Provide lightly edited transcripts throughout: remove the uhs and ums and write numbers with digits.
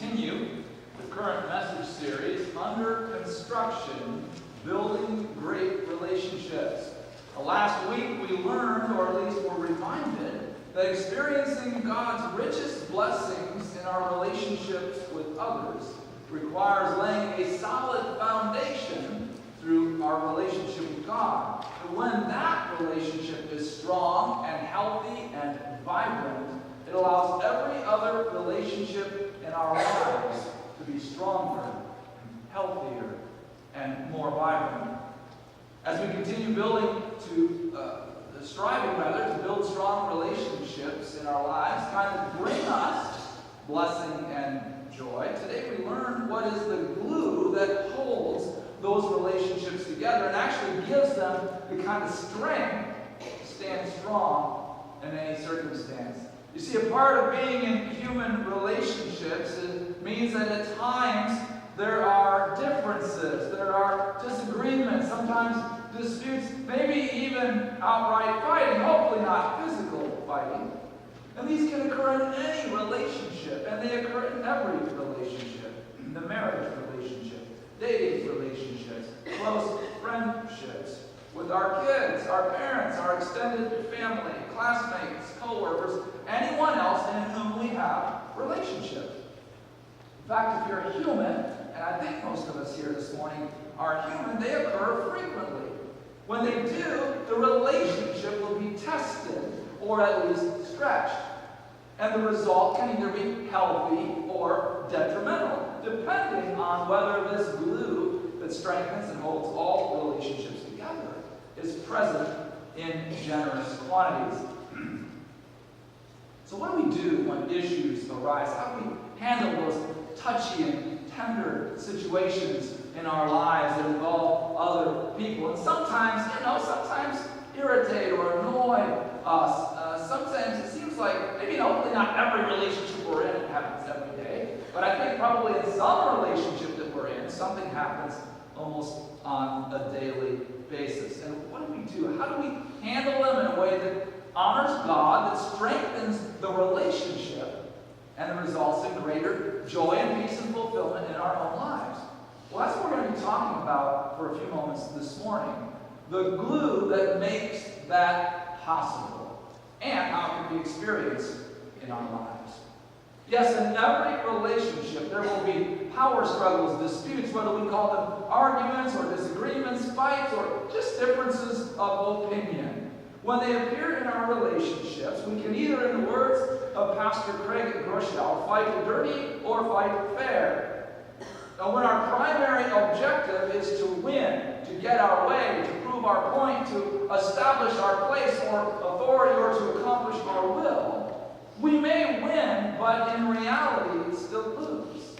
continue the current message series, Under Construction, Building Great Relationships. Last week we learned, or at least were reminded, that experiencing God's richest blessings in our relationships with others requires laying a solid foundation through our relationship with God. And when that relationship is strong and healthy and vibrant, it allows every other relationship in our lives to be stronger, healthier, and more vibrant. As we continue striving to build strong relationships in our lives, kind of bring us blessing and joy, today we learn what is the glue that holds those relationships together and actually gives them the kind of strength to stand strong in any circumstance. You see, a part of being in human relationships means that at times there are differences, there are disagreements, sometimes disputes, maybe even outright fighting, hopefully not physical fighting. And these can occur in any relationship, and they occur in every relationship. The marriage relationship, dating relationships, close friendships, with our kids, our parents, our extended family, classmates, co-workers, anyone else in whom we have relationships. In fact, if you're a human, and I think most of us here this morning are human, they occur frequently. When they do, the relationship will be tested, or at least stretched. And the result can either be healthy or detrimental, depending on whether this glue that strengthens and holds all relationships together is present in generous quantities. So what do we do when issues arise? How do we handle those touchy and tender situations in our lives that involve other people? And sometimes irritate or annoy us. Sometimes it seems like, maybe hopefully not every relationship we're in, it happens every day, but I think probably in some relationship that we're in, something happens almost on a daily basis. And what do we do? How do we handle them in a way that honors God, that strengthens the relationship, and results in greater joy and peace and fulfillment in our own lives? Well, that's what we're going to be talking about for a few moments this morning. The glue that makes that possible, and how it can be experienced in our lives. Yes, in every relationship there will be power struggles, disputes, whether we call them arguments or disagreements, fights, or just differences of opinion. When they appear in our relationships, we can either, in the words of Pastor Craig Groeschel, fight dirty or fight fair. Now, when our primary objective is to win, to get our way, to prove our point, to establish our place or authority, or to accomplish our will, we may win, but in reality still lose.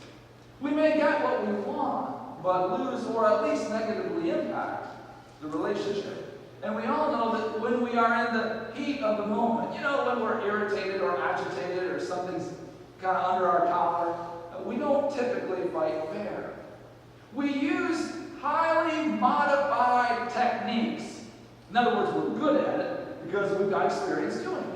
We may get what we want, but lose or at least negatively impact the relationship. And we all know that when we are in the heat of the moment, when we're irritated or agitated or something's kind of under our collar, we don't typically fight fair. We use highly modified techniques. In other words, we're good at it because we've got experience doing it.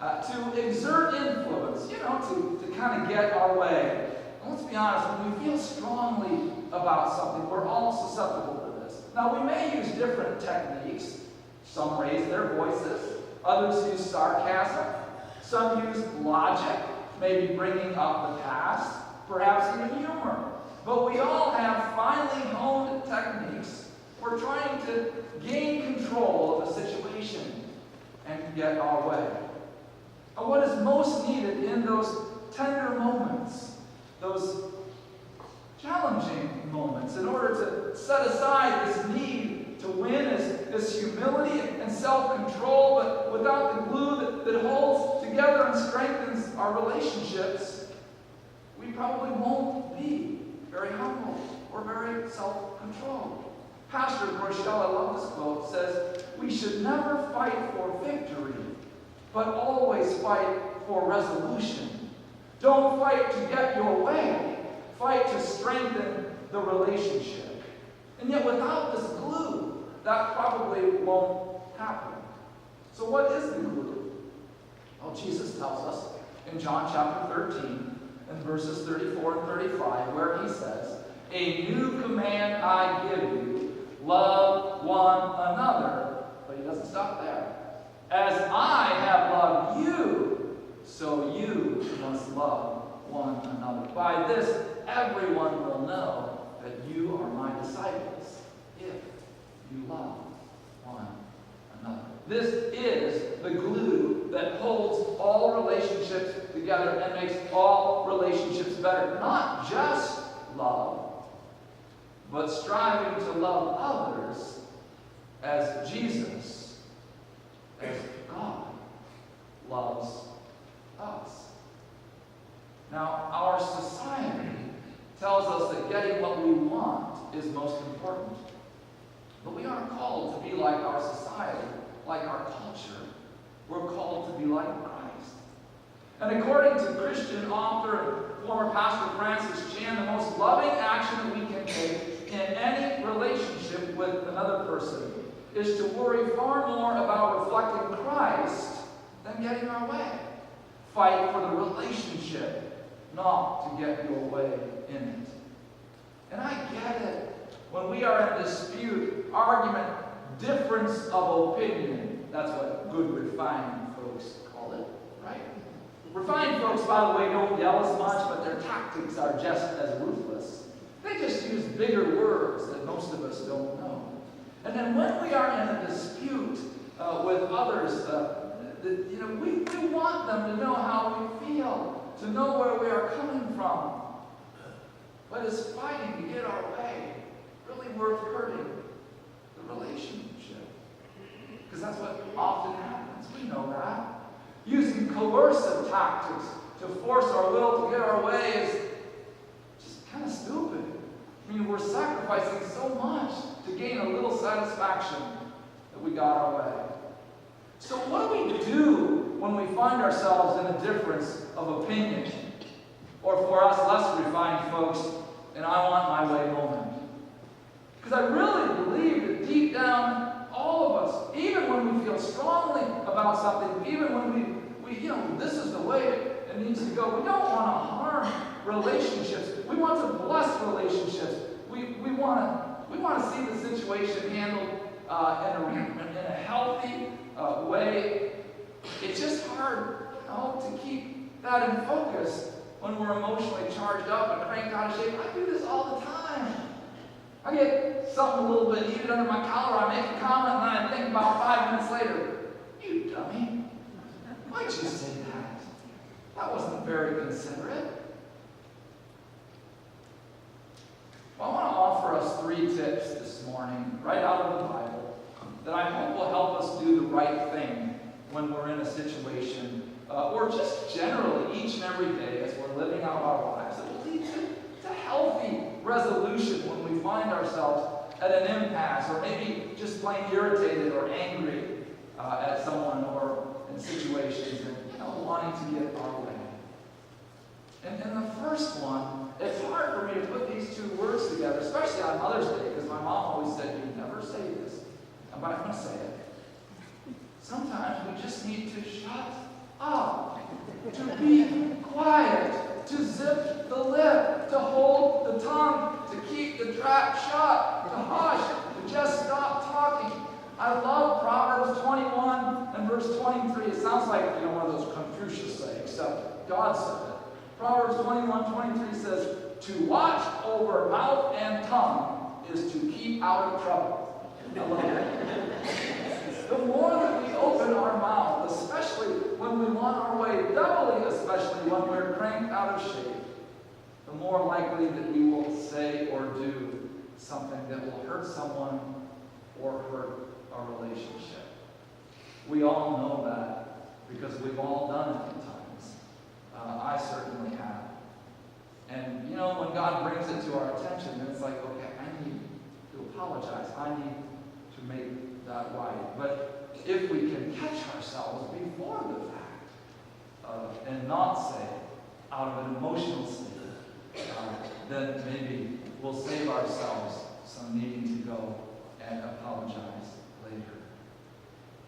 To exert influence, to kind of get our way. And let's be honest, when we feel strongly about something, we're all susceptible to this. Now, we may use different techniques. Some raise their voices. Others use sarcasm. Some use logic, maybe bringing up the past, perhaps even humor. But we all have finely honed techniques. We're trying to gain control of a situation and get our way. And what is most needed in those tender moments, those challenging moments, in order to set aside this need to win, is humility and self-control, but without the glue that holds together and strengthens our relationships, we probably won't be very humble or very self-controlled. Pastor Groeschel, I love this quote, says, "We should never fight for victory, but always fight for resolution. Don't fight to get your way. Fight to strengthen the relationship." And yet without this glue, that probably won't happen. So what is the glue? Well, Jesus tells us in John chapter 13, in verses 34 and 35, where he says, "A new command I give you, love one another." But he doesn't stop there. "As I have loved you, so you must love one another. By this, everyone will know that you are my disciples, if you love one another." This is the glue that holds all relationships together and makes all relationships better. Not just love, but striving to love others as Jesus, as God, loves us. Now, our society tells us that getting what we want is most important. But we aren't called to be like our society, like our culture. We're called to be like Christ. And according to Christian author and former pastor Francis Chan, the most loving action that we can take in any relationship with another person is to worry far more about reflecting Christ than getting our way. Fight for the relationship, not to get your way in it. And I get it. When we are in dispute, argument, difference of opinion, that's what good refined folks call it, right? Refined folks, by the way, don't yell as much, but their tactics are just as ruthless. They just use bigger words that most of us don't know. And then when we are in a dispute with others, we want them to know how we feel, to know where we are coming from. But is fighting to get our way really worth hurting the relationship? Because that's what often happens. We know that. Using coercive tactics to force our will to get our way is just kind of stupid. I mean, we're sacrificing so much to gain a little satisfaction that we got our way. So what do we do when we find ourselves in a difference of opinion? Or for us less refined folks, an I want my way moment. Because I really believe that deep down, all of us, even when we feel strongly about something, even when we this is the way it needs to go, we don't want to harm relationships. We want to bless relationships. We want to see the situation handled in a healthy way. It's just hard to keep that in focus when we're emotionally charged up and cranked out of shape. I do this all the time. I get something a little bit heated under my collar, I make a comment, and then I think about 5 minutes later, "You dummy, why'd you say that? That wasn't very considerate." Well, I want to offer us 3 tips this morning, right out of the Bible, that I hope will help us do the right thing when we're in a situation, or just generally each and every day as we're living out our lives. It will lead to healthy resolution when we find ourselves at an impasse, or maybe just plain irritated or angry at someone or in situations and wanting to get our way. And the first one, it's hard for me to put these 2 words together, especially on Mother's Day, because my mom always said, "You never say this," but I'm going to say it. Sometimes we just need to shut up, to be quiet, to zip the lip, to hold the tongue, to keep the trap shut, to hush, to just stop talking. I love Proverbs 21 and verse 23. It sounds like, one of those Confucius sayings, except God said it. Proverbs 21:23 says, "To watch over mouth and tongue is to keep out of trouble." I love that. The more that we open our mouth, especially when we want our way, doubly especially when we're cranked out of shape, the more likely that we will say or do something that will hurt someone or hurt our relationship. We all know that because we've all done it at times. I certainly have. And when God brings it to our attention, then it's like, okay, I need to apologize. I need to make that right. But if we can catch ourselves before the fact and not say out of an emotional state, then maybe we'll save ourselves some needing to go and apologize later.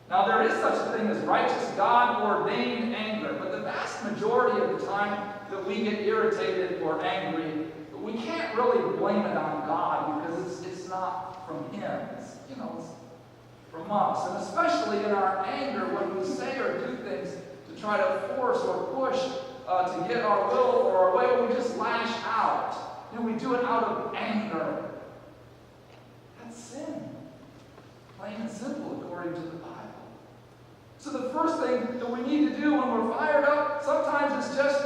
Now, there is such a thing as righteous God-ordained anger, but the vast majority of the time, that we get irritated or angry, we can't really blame it on God because it's not from Him. It's from us. And especially in our anger, when we say or do things to try to force or push to get our will or our way, we just lash out. We do it out of anger. That's sin. Plain and simple, according to the Bible. So the first thing that we need to do when we're fired up, sometimes it's just,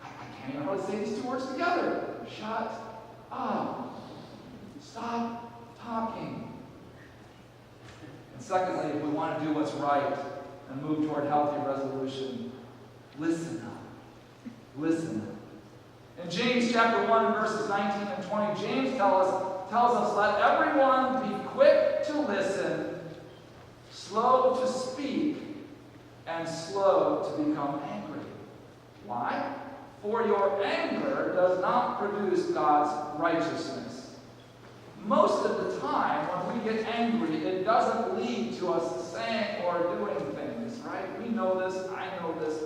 I can't even hardly say these two words together. Shut up. Stop talking. And secondly, if we want to do what's right and move toward healthy resolution, listen up. Listen up. In James chapter 1, verses 19 and 20, James tells us, let everyone be quick to listen, slow to speak, and slow to become angry. Why? For your anger does not produce God's righteousness. Most of the time, when we get angry, it doesn't lead to us saying or doing things, right? We know this, I know this,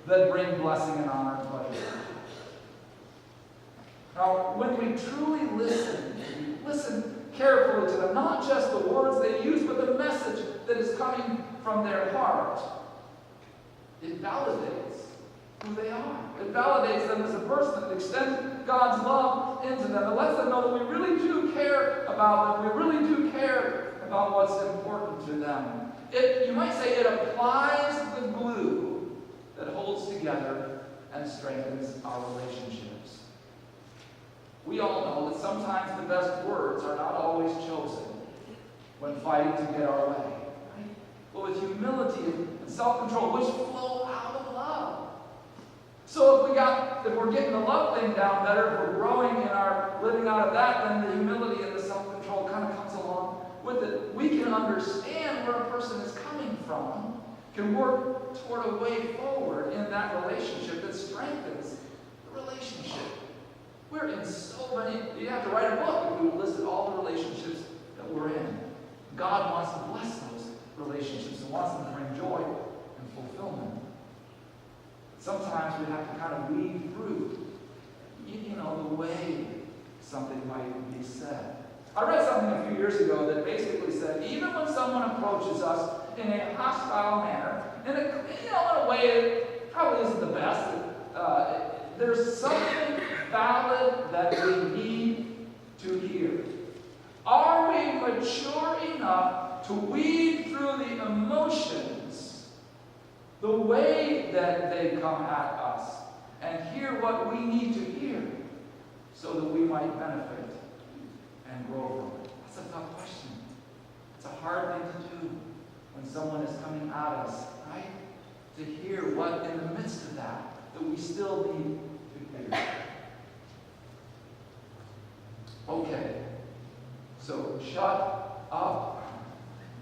that bring blessing and honor and pleasure. Now, when we truly listen carefully to them, not just the words they use, but the message that is coming from their heart, it validates who they are. It validates them as a person. It extends God's love into them. It lets them know that we really do care about them. We really do care about what's important to them. You might say it applies the glue that holds together and strengthens our relationships. We all know that sometimes the best words are not always chosen when fighting to get our way. Right? But with humility and self-control, which flow out of love. So if we're getting the love thing down better, if we're growing in our living out of that, then the humility and the self-control kind of comes along with it. We can understand where a person is coming from, can work toward a way forward in that relationship that strengthens the relationship. We're in so many, you have to write a book if we listed all the relationships that we're in. God wants to bless those relationships and wants them to bring joy and fulfillment. Sometimes we have to kind of weed through, the way something might be said. I read something a few years ago that basically said, even when someone approaches us in a hostile manner, in a way that probably isn't the best, there's something valid that we need to hear. Are we mature enough to weed through the emotions, the way that they come at us, and hear what we need to hear so that we might benefit and grow from it? That's a tough question. It's a hard thing to do when someone is coming at us, right? To hear what in the midst of that we still need to hear. Okay, so shut up,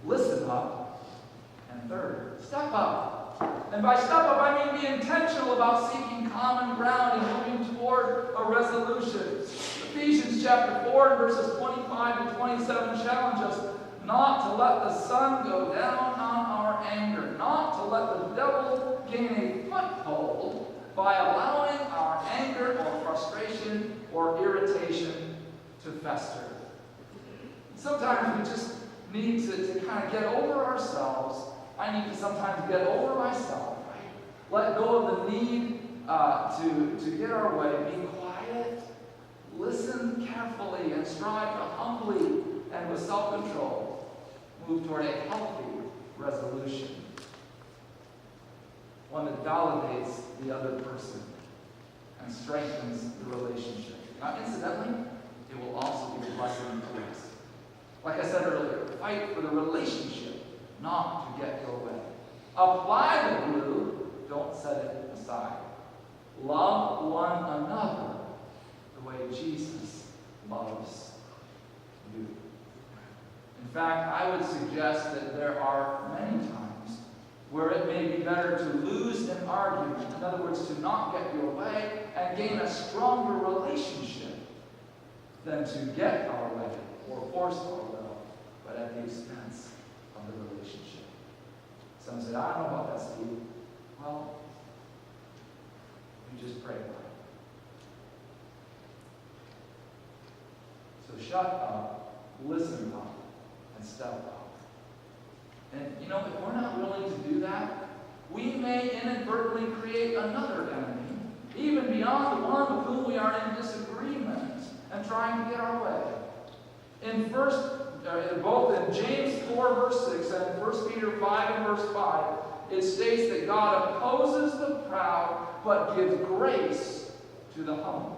listen up, and third, step up. And by step up, I mean be intentional about seeking common ground and moving toward a resolution. Ephesians chapter 4, verses 25 to 27 challenge us not to let the sun go down on our anger, not to let the devil gain a foothold by allowing our anger or frustration or irritation to fester. Sometimes we just need to kind of get over ourselves. I need to sometimes get over myself, right? Let go of the need to get our way. Be quiet, listen carefully, and strive to humbly and with self-control move toward a healthy resolution. One that validates the other person and strengthens the relationship. Now, incidentally, it will also be a blessing to us. Like I said earlier, fight for the relationship, not to get your way. Apply the glue, don't set it aside. Love one another the way Jesus loves you. In fact, I would suggest that there are many times where it may be better to lose an argument, in other words, to not get your way and gain a stronger relationship, than to get our way or force our will, but at the expense of the relationship. Some say, I don't know about that, Steve. Well, You just pray about it. So shut up, listen up, and step up. And if we're not willing to do that, we may inadvertently create another enemy, even beyond the one with whom we are in disagreement and trying to get our way. Both in James 4, verse 6 and in 1 Peter 5 and verse 5, it states that God opposes the proud, but gives grace to the humble.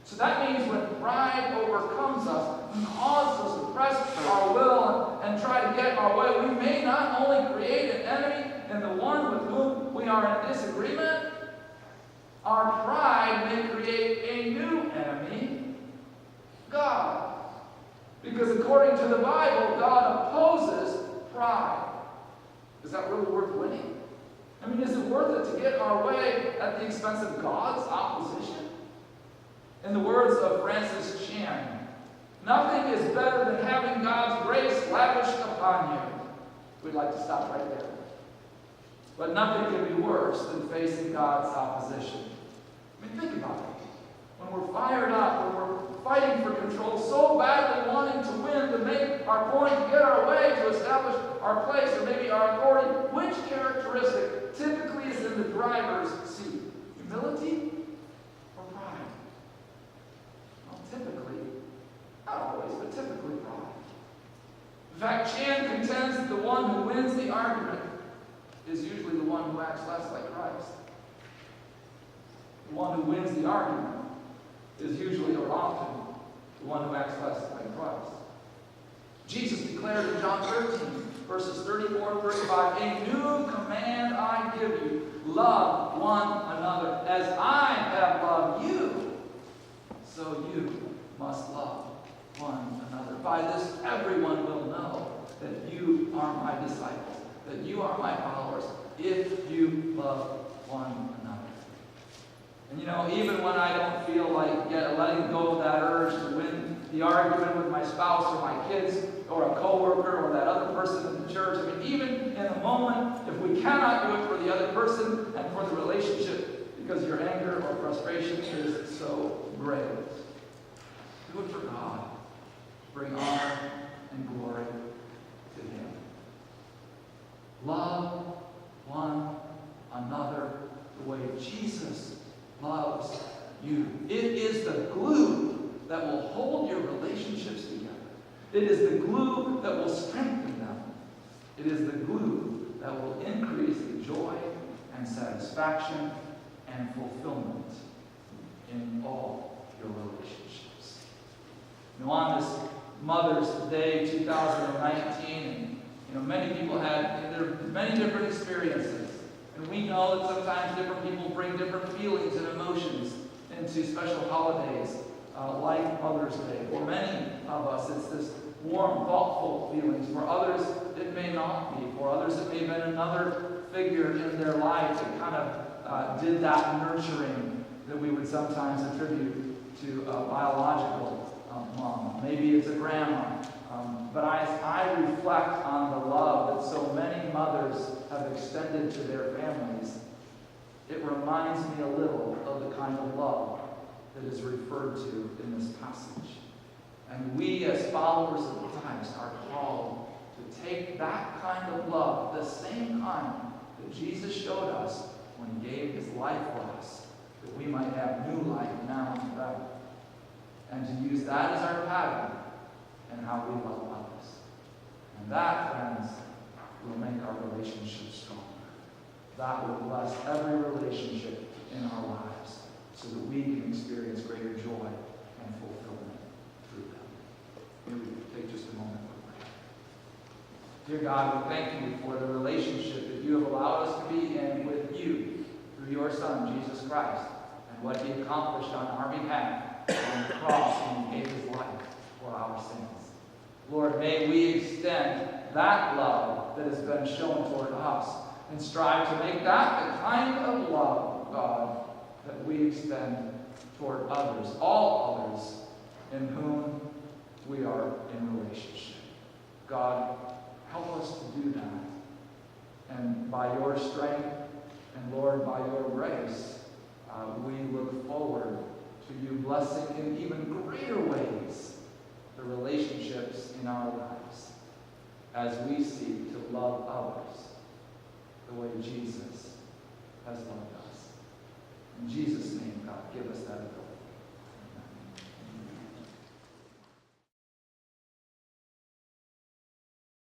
So that means when pride overcomes us and causes us to press our will and try to get our way, we may not only create an enemy in the one with whom we are in disagreement, our pride may create a new enemy, God. Because according to the Bible, God opposes pride. Is that really worth winning? I mean, is it worth it to get our way at the expense of God's opposition? In the words of Francis Chan, nothing is better than having God's grace lavished upon you. We'd like to stop right there. But nothing can be worse than facing God's opposition. I mean, think about it. When we're fired up, when we're fighting for control, so badly wanting to win, to make our point, to get our way, to establish our place, or maybe our authority, which characteristic typically is in the driver's seat? Humility or pride? Well, typically, not always, but typically pride. In fact, Chan contends that the one who wins the argument is usually the one who acts less like Christ. The one who wins the argument is usually or often the one who acts less like Christ. Jesus declared in John 13, verses 34 and 35, "A new command I give you, love one another. As I have loved you, so you must love one another. By this everyone will know that you are my disciples, that you are my followers, if you love one another." And even when I don't feel like letting go of that urge to win the argument with my spouse or my kids or a coworker or that other person in the church, I mean, even in a moment, if we cannot do it for the other person and for the relationship because your anger or frustration is so great, do it for God. Bring honor and glory to Him. Love one another the way Jesus loves you. It is the glue that will hold your relationships together. It is the glue that will strengthen them. It is the glue that will increase the joy and satisfaction and fulfillment in all your relationships. On this Mother's Day 2019, many people there are many different experiences. And we know that sometimes different people bring different feelings and emotions into special holidays like Mother's Day. For many of us, it's this warm, thoughtful feelings. For others, it may not be. For others, it may have been another figure in their life that kind of did that nurturing that we would sometimes attribute to a biological mom. Maybe it's a grandma. But I reflect on the love that so many mothers have extended to their families. It reminds me a little of the kind of love that is referred to in this passage. And we as followers of Christ are called to take that kind of love, the same kind that Jesus showed us when He gave His life for us, that we might have new life now and forever. And to use that as our pattern in how we love others. And that, friends, will make our relationships stronger. That will bless every relationship in our lives so that we can experience greater joy and fulfillment through them. May we take just a moment for prayer. Dear God, we thank you for the relationship that you have allowed us to be in with you through your Son, Jesus Christ, and what He accomplished on our behalf on the cross when He gave His life for our sins. Lord, may we extend that love that has been shown toward us and strive to make that the kind of love, God, that we extend toward others, all others in whom we are in relationship. God, help us to do that. And by your strength and, Lord, by your grace, we look forward to you blessing in even greater ways the relationships in our lives as we seek to love others the way Jesus has loved us. In Jesus' name, God, give us that ability.